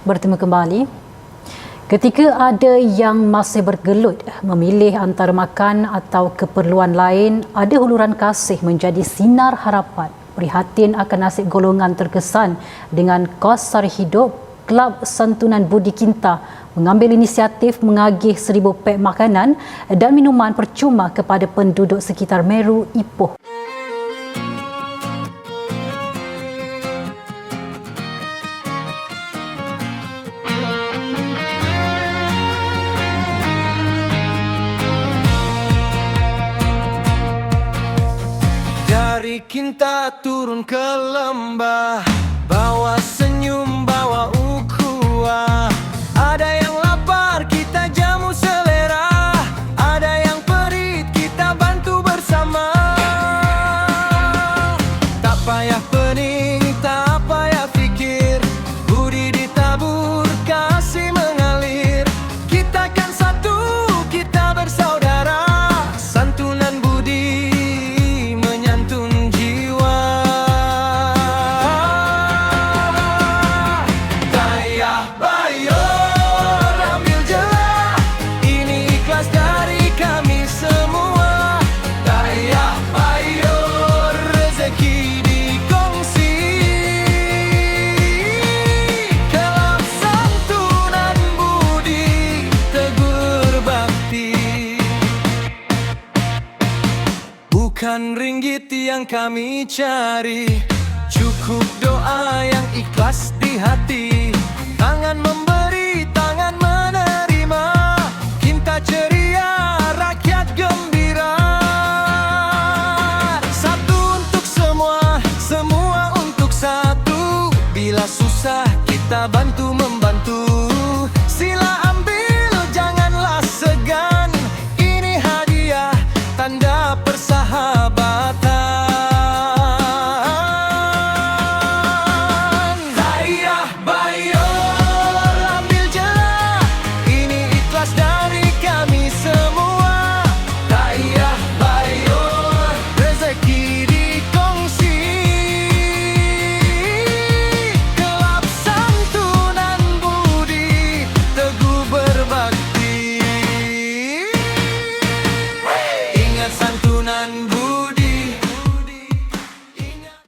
Bertemu kembali. Ketika ada yang masih bergelut memilih antara makan atau keperluan lain, ada huluran kasih menjadi sinar harapan. Prihatin akan nasib golongan terkesan dengan kos sara hidup, Kelab Santunan Budi Kinta mengambil inisiatif mengagih 1,000 pek makanan dan minuman percuma kepada penduduk sekitar Meru, Ipoh. Dari Kinta turun ke lembah, bawa senyum, bawa ukhuwah. Ada yang lapar, kita jamu selera. Ada yang perit, kita bantu bersama. Tak payah pening, tak payah fikir, budi ditabur, kasih mengalir. Kita kan satu, kita bersaudara. Santunan budi menyantun jiwa. Tayah bayor, ambil jelah, ini ikhlas dari kami semua. Tayah bayor, rezeki dikongsi. Kelab Santunan Budi, tegur bakti. Bukan ringgit yang kami cari, cukup doa yang ikhlas di hati. Tangan memberi, tangan menerima. Kinta ceria, rakyat gembira. Satu untuk semua, semua untuk satu. Bila susah kita bantu